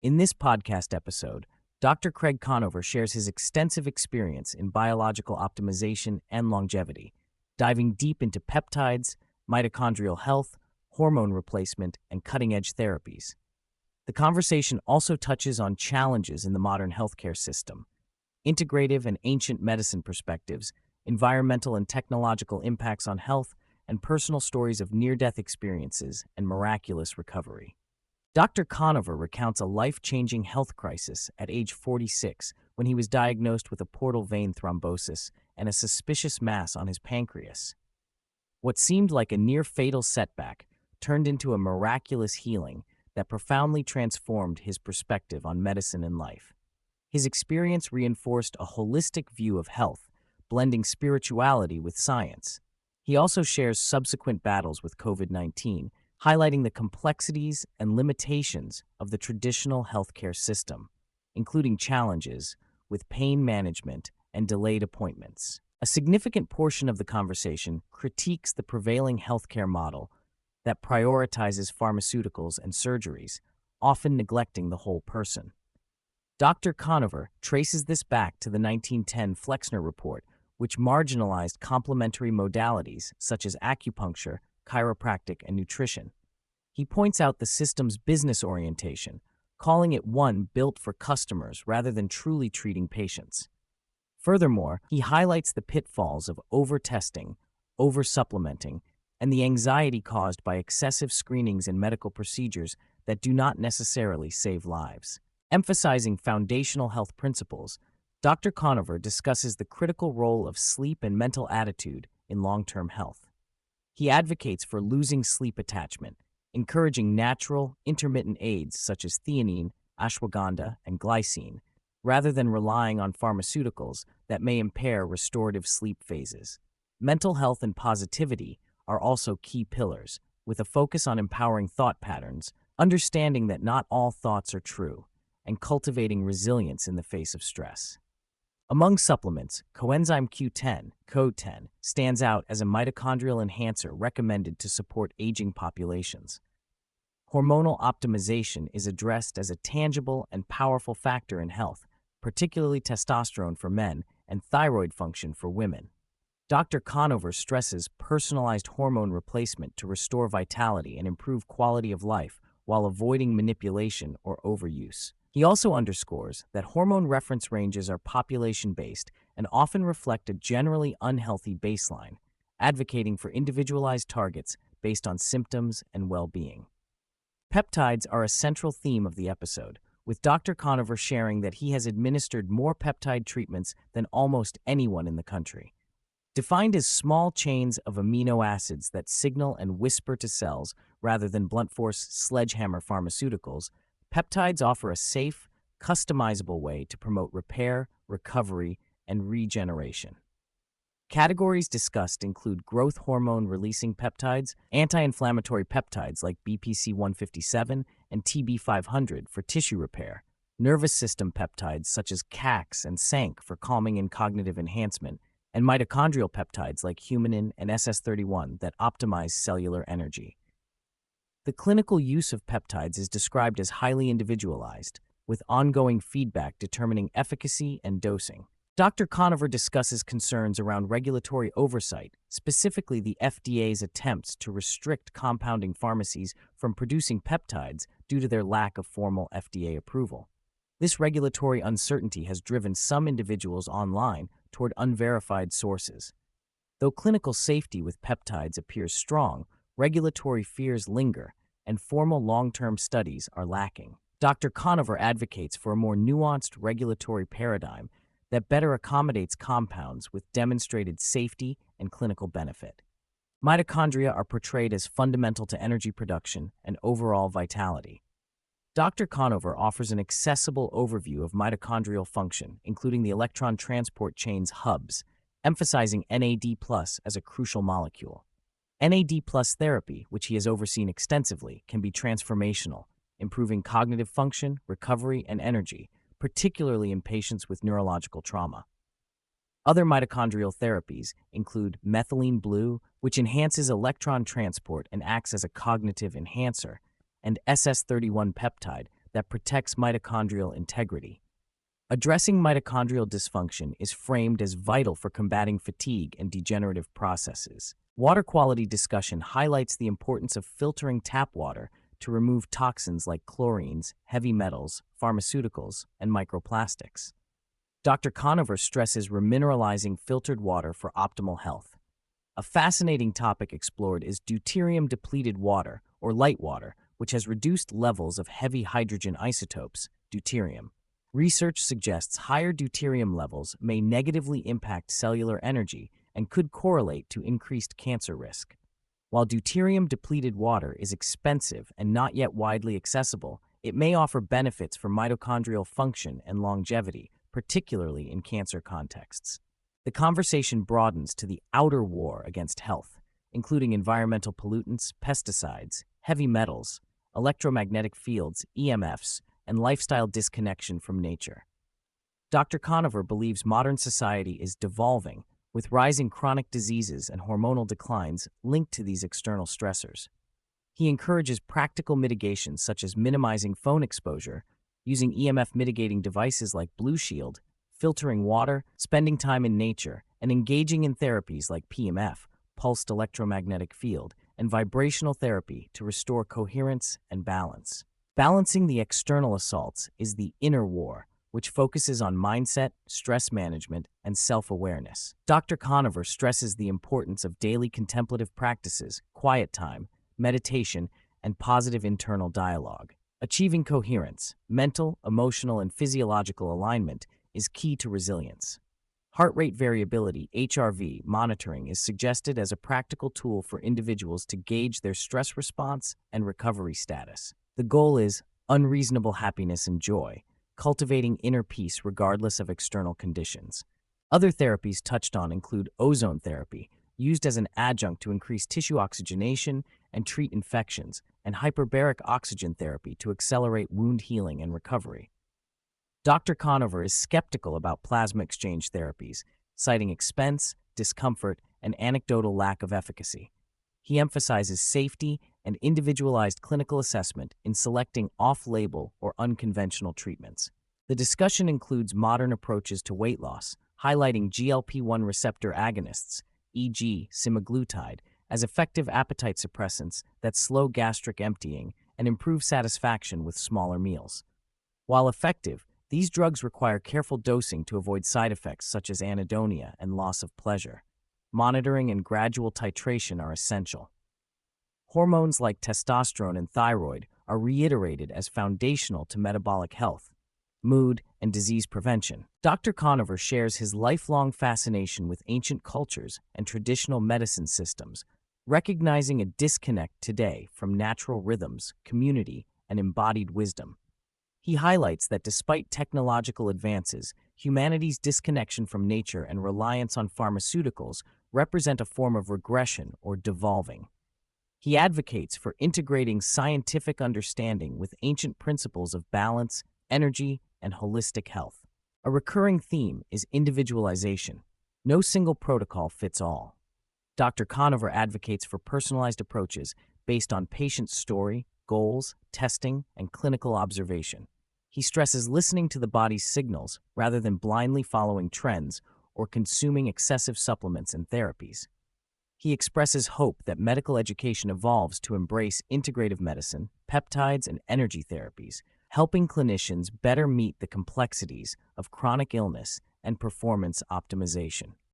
In this podcast episode, Dr. Craig Conover shares his extensive experience in biological optimization and longevity, diving deep into peptides, mitochondrial health, hormone replacement, and cutting-edge therapies. The conversation also touches on challenges in the modern healthcare system, integrative and ancient medicine perspectives, environmental and technological impacts on health, and personal stories of near-death experiences and miraculous recovery. Dr. Conover recounts a life-changing health crisis at age 46 when he was diagnosed with a portal vein thrombosis and a suspicious mass on his pancreas. What seemed like a near-fatal setback turned into a miraculous healing that profoundly transformed his perspective on medicine and life. His experience reinforced a holistic view of health, blending spirituality with science. He also shares subsequent battles with COVID-19, highlighting the complexities and limitations of the traditional healthcare system, including challenges with pain management and delayed appointments. A significant portion of the conversation critiques the prevailing healthcare model that prioritizes pharmaceuticals and surgeries, often neglecting the whole person. Dr. Conover traces this back to the 1910 Flexner Report, which marginalized complementary modalities such as acupuncture, chiropractic, and nutrition. He points out the system's business orientation, calling it one built for customers rather than truly treating patients. Furthermore, he highlights the pitfalls of over-testing, over-supplementing, and the anxiety caused by excessive screenings and medical procedures that do not necessarily save lives. Emphasizing foundational health principles, Dr. Conover discusses the critical role of sleep and mental attitude in long-term health. He advocates for losing sleep attachment, encouraging natural, intermittent aids such as theanine, ashwagandha, and glycine, rather than relying on pharmaceuticals that may impair restorative sleep phases. Mental health and positivity are also key pillars, with a focus on empowering thought patterns, understanding that not all thoughts are true, and cultivating resilience in the face of stress. Among supplements, coenzyme Q10, CoQ10, stands out as a mitochondrial enhancer recommended to support aging populations. Hormonal optimization is addressed as a tangible and powerful factor in health, particularly testosterone for men and thyroid function for women. Dr. Conover stresses personalized hormone replacement to restore vitality and improve quality of life while avoiding manipulation or overuse. He also underscores that hormone reference ranges are population-based and often reflect a generally unhealthy baseline, advocating for individualized targets based on symptoms and well-being. Peptides are a central theme of the episode, with Dr. Conover sharing that he has administered more peptide treatments than almost anyone in the country. Defined as small chains of amino acids that signal and whisper to cells rather than blunt force sledgehammer pharmaceuticals, peptides offer a safe, customizable way to promote repair, recovery, and regeneration. Categories discussed include growth hormone-releasing peptides, anti-inflammatory peptides like BPC-157 and TB-500 for tissue repair, nervous system peptides such as CAX and SANC for calming and cognitive enhancement, and mitochondrial peptides like humanin and SS31 that optimize cellular energy. The clinical use of peptides is described as highly individualized, with ongoing feedback determining efficacy and dosing. Dr. Conover discusses concerns around regulatory oversight, specifically the FDA's attempts to restrict compounding pharmacies from producing peptides due to their lack of formal FDA approval. This regulatory uncertainty has driven some individuals online toward unverified sources. Though clinical safety with peptides appears strong, regulatory fears linger, and formal long-term studies are lacking. Dr. Conover advocates for a more nuanced regulatory paradigm that better accommodates compounds with demonstrated safety and clinical benefit. Mitochondria are portrayed as fundamental to energy production and overall vitality. Dr. Conover offers an accessible overview of mitochondrial function, including the electron transport chain's hubs, emphasizing NAD+ as a crucial molecule. NAD+ therapy, which he has overseen extensively, can be transformational, improving cognitive function, recovery, and energy, particularly in patients with neurological trauma. Other mitochondrial therapies include methylene blue, which enhances electron transport and acts as a cognitive enhancer, and SS31 peptide that protects mitochondrial integrity. Addressing mitochondrial dysfunction is framed as vital for combating fatigue and degenerative processes. Water quality discussion highlights the importance of filtering tap water to remove toxins like chlorines, heavy metals, pharmaceuticals, and microplastics. Dr. Conover stresses remineralizing filtered water for optimal health. A fascinating topic explored is deuterium-depleted water, or light water, which has reduced levels of heavy hydrogen isotopes, deuterium. Research suggests higher deuterium levels may negatively impact cellular energy and could correlate to increased cancer risk. While deuterium-depleted water is expensive and not yet widely accessible, it may offer benefits for mitochondrial function and longevity, particularly in cancer contexts. The conversation broadens to the outer war against health, including environmental pollutants, pesticides, heavy metals, electromagnetic fields, EMFs, and lifestyle disconnection from nature. Dr. Conover believes modern society is devolving, with rising chronic diseases and hormonal declines linked to these external stressors. He encourages practical mitigations such as minimizing phone exposure, using EMF mitigating devices like Blue Shield, filtering water, spending time in nature, and engaging in therapies like PMF, pulsed electromagnetic field, and vibrational therapy to restore coherence and balance. Balancing the external assaults is the inner war, which focuses on mindset, stress management, and self-awareness. Dr. Conover stresses the importance of daily contemplative practices, quiet time, meditation, and positive internal dialogue. Achieving coherence, mental, emotional, and physiological alignment is key to resilience. Heart rate variability, HRV, monitoring is suggested as a practical tool for individuals to gauge their stress response and recovery status. The goal is unreasonable happiness and joy, cultivating inner peace regardless of external conditions. Other therapies touched on include ozone therapy, used as an adjunct to increase tissue oxygenation and treat infections, and hyperbaric oxygen therapy to accelerate wound healing and recovery. Dr. Conover is skeptical about plasma exchange therapies, citing expense, discomfort, and anecdotal lack of efficacy. He emphasizes safety and individualized clinical assessment in selecting off-label or unconventional treatments. The discussion includes modern approaches to weight loss, highlighting GLP-1 receptor agonists, e.g., semaglutide, as effective appetite suppressants that slow gastric emptying and improve satisfaction with smaller meals. While effective, these drugs require careful dosing to avoid side effects such as anhedonia and loss of pleasure. Monitoring and gradual titration are essential. Hormones like testosterone and thyroid are reiterated as foundational to metabolic health, mood, and disease prevention. Dr. Conover shares his lifelong fascination with ancient cultures and traditional medicine systems, recognizing a disconnect today from natural rhythms, community, and embodied wisdom. He highlights that despite technological advances, humanity's disconnection from nature and reliance on pharmaceuticals represent a form of regression or devolving. He advocates for integrating scientific understanding with ancient principles of balance, energy, and holistic health. A recurring theme is individualization. No single protocol fits all. Dr. Conover advocates for personalized approaches based on patient story, goals, testing, and clinical observation. He stresses listening to the body's signals rather than blindly following trends or consuming excessive supplements and therapies. He expresses hope that medical education evolves to embrace integrative medicine, peptides, and energy therapies, helping clinicians better meet the complexities of chronic illness and performance optimization.